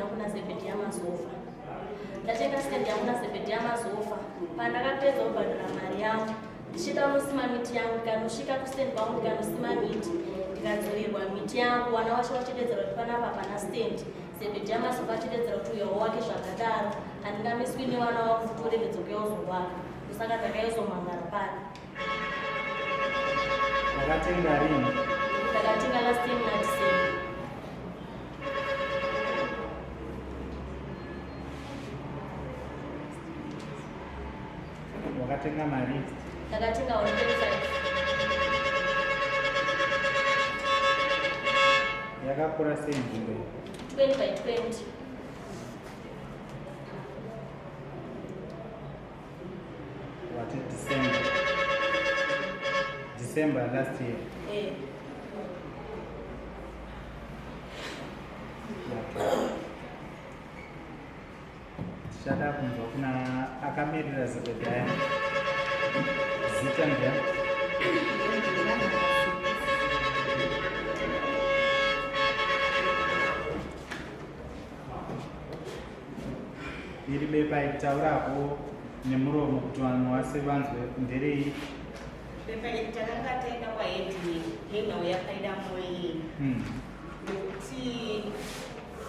yangu kuna Zimbabwean mazofa. Ndatenga stand yangu kuna Zimbabwean mazofa. Pandakapedza kubhadhara mari yangu, ndichida kunosima miti yangu, kanosvika kustand kwangu ndikanosima miti, ndikadzoverwa miti yangu, vana vacho vachidedzera kuti panapa pana stand. Zimbabwean mazofa achidedzera kuti uyo wake zvakadaro, handingamiswi nevana vavo kuti uregedze kuuya uzovaka. Saka ndakaizomangara pano. Wakatenga rini? Ndakatenga last time na December. Wakatenga mari? Ndakatenga 125. Yakakura sei nzvimbo iyi? 20 by 20. What is December last year? Yeah. Tichada kunzwa kuna akamirira Zimbabwean. Zita ndiyani? Iri bepa itaurapo nemuromo kuti vanhu vase vanzwe nderei? Bepa takanga kwa headway henhau yakaida moyeni nekuti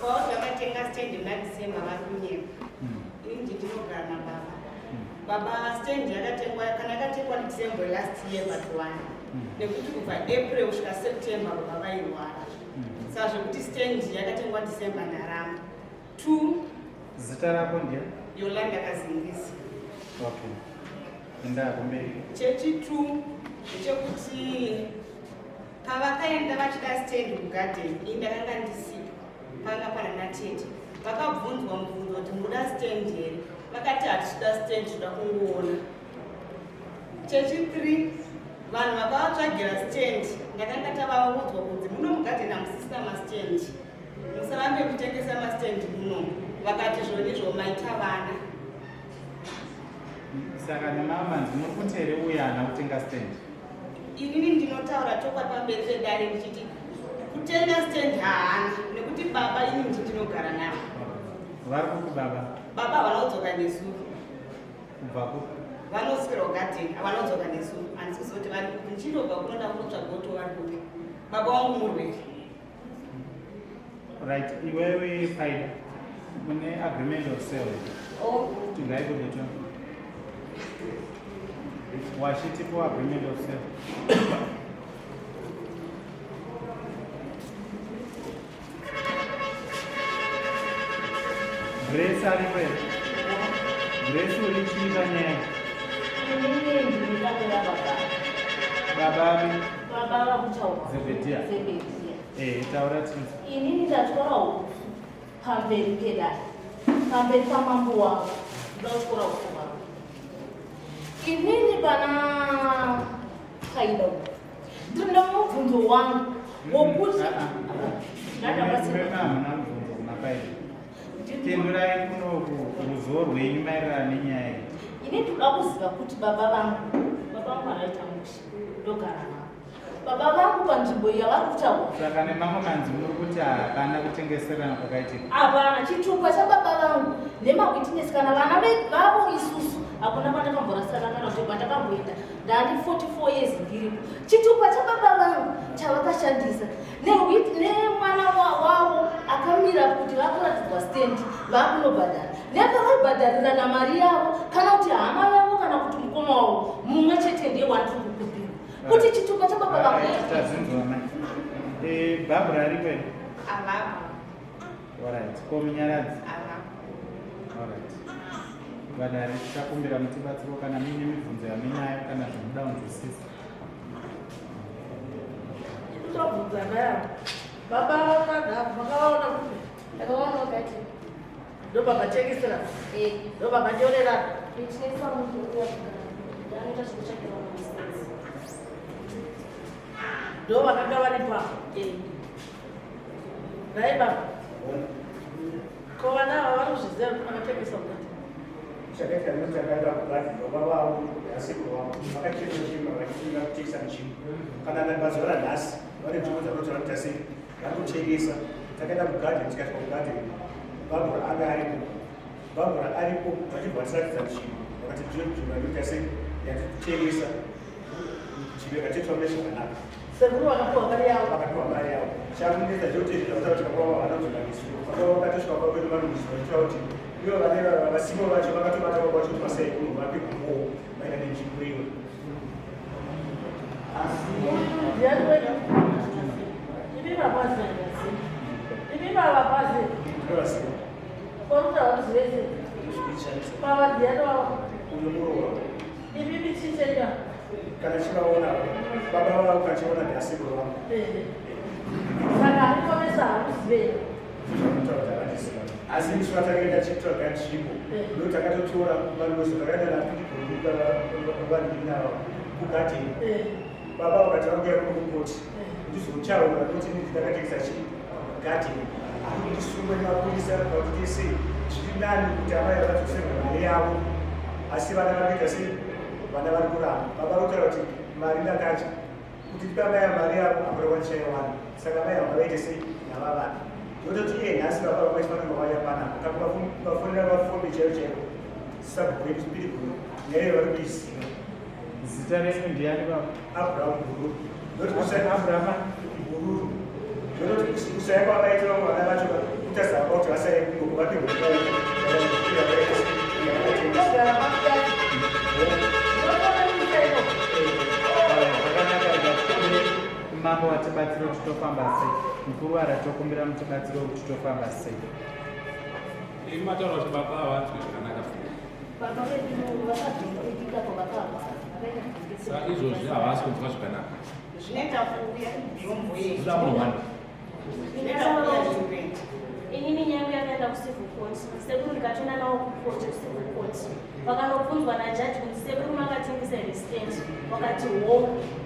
kwavo takatenga stand muna December vari kunyepa. Ini ndinogara nababa. Baba stand yakatengwa kana yakatengwa December last year but 1 nekuti kubva April kusvika September baba vairwara. Saka zvekuti stand yakatengwa December ndarama. 2 Zita rako ndiye? Yolanda Kazingisi. Okay. Enda kumberi. Chechi 2 ndechekuti pavakaenda vachida stand kugarden indakanga ndisipo panga pana natete vakabvunzwa mubvunzo kuti muda stand here vakati hatishida stand toda kungoona. Chechi 3 vanhu vakavatsvagira stand ndakanga tavaudzwa kuti muno mugarden hamusisina mastand musarambe kutengesa mastand muno vakati zvonizvo maita vana. Saka nemamanzi muri here uya haana kutenga stand? Inini ndinotaura chokwadi pamberi pedare ndichiti kutenga stand haana nekuti baba ini ndinogara navo. Vari kuku baba? Baba vanodzoka nesu. Kubva ku? Vanoswera kugarden vanodzoka nesu. Handisi kuzoti vari kuku ndichindobva kunoda kunotsvaga kuti vari kuku. Baba wangu murwere. Right, iwewe Paida mune agreement of sale. Oh. Tingaikudeto. Washitipo agreement of sale. Grace ariwe. Grace ulichiita nyaya. Inini ndinotakura baba. Baba ari? Baba vakutaura. Zebediya. Taura chii? Inini ndatwara huku pamberi pedare, pamberi pamambo wangu ndatwara huku vangu. Inini pana Paida uku ndinoda mubvunzo wangu wokuti ndadabasirana mubvunzo kuna Paida. Tendurai kunoku ruzivo rwenyu maererano nenyaya iyi. Ini ndoda kuziva kuti baba vangu varaita musha ndogara navo. Baba vangu panzvimbo yavari kutaura. Saka nemamwe manzi muri kuti hapana kutengeserana kwakaitika? Hapana, chitupa chababa vangu nemawitness kana vana vavo isusu hakuna pandakamborasana kana kuti pandakamboenda. Ndani 44 years ndiripo. Chitupa chababa vangu chavakashandisa nemwana wavo akamira kuti vakuratidzwa stand vakunobhadhara. Nepavaribhadharirana mari yavo kana kuti hama yavo kana kuti mukoma wavo mumwe chete ndiye wandiri kukupira. Kuti chitupa chababa vangu tazinzwana. Barbara ari kwenu? Avapo. Alright. Komunyaradzi? Avapo. Alright. Vadare tichakumbira mutibatsiro kana muine mibvunzo yamunayo kana zvinoda kunzwisisa. Ndobvunza nayo. Baba vakaona kuti ndakaona wakati ndobaba tekisira. Ndobaba ndionera. Ichisa muntu uya ndanoita zvekuchakira mumisisi. Ndo vakanga vari papo. Rai baba. Ko vana ava vanozviziva kuti vakatekesa kugati. Chakaita nechakaita kugati baba vavo nasekuru vavo vakacheka chimba vachifunga kutekesa muchini. Kana mazuva ranhasi vane nzvimbo dzavanoti vanoita sei vari kutekesa. Takaenda kugati tikasvika kugati Barbara aripo. Barbara aripo vachibvatisatidza chinhu vakati journalita sei yatitengesa chibeka chetu vamene zvakanaka. Sekuru vakapiwa mari yavo. Vakapiwa mari yavo. Chakunetsa chekuti zvinotaura kuti vakapiwa vana journalist. Vakatosvika pakwedu vanonzwa vachitaura kuti ivo vane vasimo vacho vakatobata kwakwa kuti masai kuno vapigwa ngowo maererano nenzvimbo iyo. Kana chivaona baba vavo kachiona neasikuru vangu saka arikomesa hakuzive asi isu vatakaenda chitsvaga nzvimbo ndo takatotora vanhu vose takaenda navanhu kugadheni baba vakati vakuya kumukoti ndizochaura kuti ndakatengesa chigadheni akundisungwa nemapurisa kuti tese zviri nani kuti amai vakatosenga mari yavo asi vana vakaita sei vana vari kuramba baba vakutaura kuti mari ndakacha kuti tipamaya mari yavo akurewachaiwana saka mai vanga vaite sei nava vana ndototi iye nhasi baba vakachifanira vauya panapa kakuvafonera vafombi chaivo chaivo sabhuedu spiri guru nyaya vari kuiziva. Zita renyu ndiani baba? Abraham Guru. Abraham Guru. Ndototi kusaya kwavaitira vana vacho kutazama kuti vasai kungo vapirwa mambo watibatsira kuti tofamba sei, mukuru aratokumbira mutibatsira kuti tofamba sei. Mataura kuti baba avanzwe zvakanaka. Baba vedu vakadzika kwavakabva. Saka izvozvi havasi kunzwa zvakanaka. Zvinoita kuuya nhombo yedu. Zvoda munowana. Inini nyangu yakaenda kucivil court. Sekuru ndikatoenda nawo kucourt civil court. Vakanobvunzwa najaji kuti sekuru makatengesa here stand. Wakati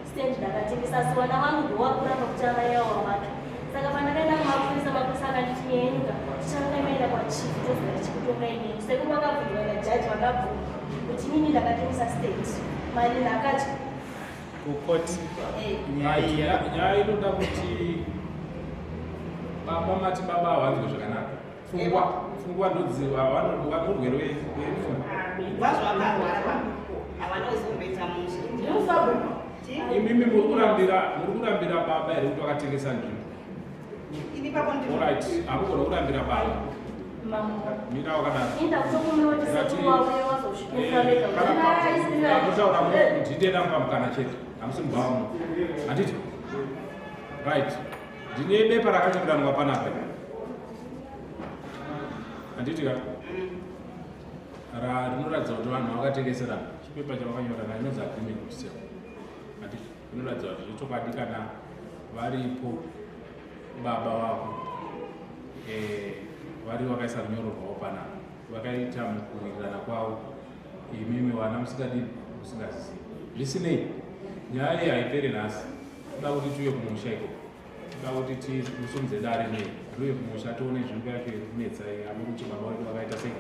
stand ndakatengesa asi vana vangu ndowakuramba kuti avaiyawo vake. Saka pandakaenda kumapurisa mapurisa akanditi nyenyuka tichakaemaenda kwachief tozvira tichikutonga inini. Sekuru vakabvunzwa najaji vakabvunza kuti inini ndakatengesa state. Mari ndakati kukoti nyaya inoda kuti baba mati baba havanzwe zvakanaka. Pfungwa ndodziva murwere wepfungwa. Vazvakarwara vamuko havana kuzomboita munhu. Imimi muri kurambira baba here kuti wakatengesa nzvimbo. Ini papo Alright, hamugona kurambira baba. Mira wakadaro. inda kutokumbira kuti sekuru wauye wazosvika vega. Kutaura munhu nditenda mupamukana chete. Hamusi mubva muno. Handiti? Right. Ndine bepa rakanyoranwa panapa. Handiti ka? Rinoratidza kuti vanhu vakatengeserana. Chipepa chavakanyorana inonzi agreement to sell. Handiti? Inoratidza kuti zvechokwadi kana varipo baba vako vari vakaisa runyoro rwavo panapa. Vakaita mukuwirirana kwavo. Imimi vana musingadini musingazivi. Zvisinei. Nyaya iyi haiperi nhasi. Toda kuti tiuye kumusha ikoko. Toda kuti timusumudze dare nei. Tiuye kumusha tione nzvimbo yake kunetsa hamuri kuti baba vedu vakaita sei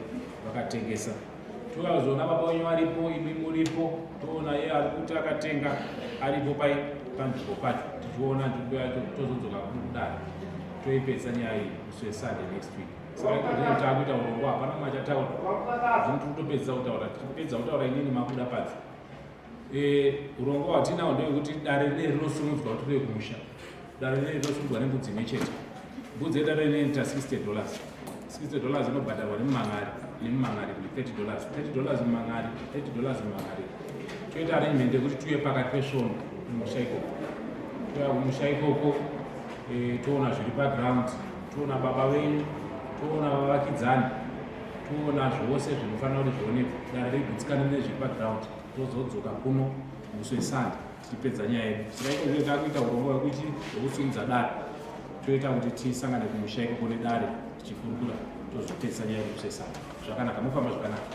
vakatengesa. Tozoona baba wenyu aripo, imi muripo, toona iye ari kuti akatenga aripo panzvimbo pacho. Tichiona nzvimbo yacho tozodzoka kudare. Toipedza nyaya iyi musi weSunday next week. Saka ndine taakuita urongwa hapana mumwe achataura. Zvino tirikutopedza kutaura. Tirikupedza kutaura inini mabuda padzi. Urongwa hwatinahwo ndewekuti dare rineri rinosumudzwa kuti rive kumusha. Dare rineri rinosumudzwa nembudzi imwe chete. Mbudzi yedare rineri inoita $60. $60 inobhadharwa nemumangari kuti $30 mumangari, $30 mumangari. Toita arrangement yekuti tiuye pakati pesvondo kumusha ikoko. Touya kumusha ikoko, toona zviri paground, toona baba venyu, toona vavakidzani, toona zvose zvinofanira kuti zvionekwe. Dare rigutsikane nezviri paground. Tozodzoka kuno musi weSunday tipedza nyaya yedu. Saka iko takuita urongwa hwekuti hwokusimudza dare. Toita kuti tisangane kumusha ikoko nedare tichikurukura tozopedza nyaya yedu musi weSunday. Zvakanaka, mufamba zvakanaka.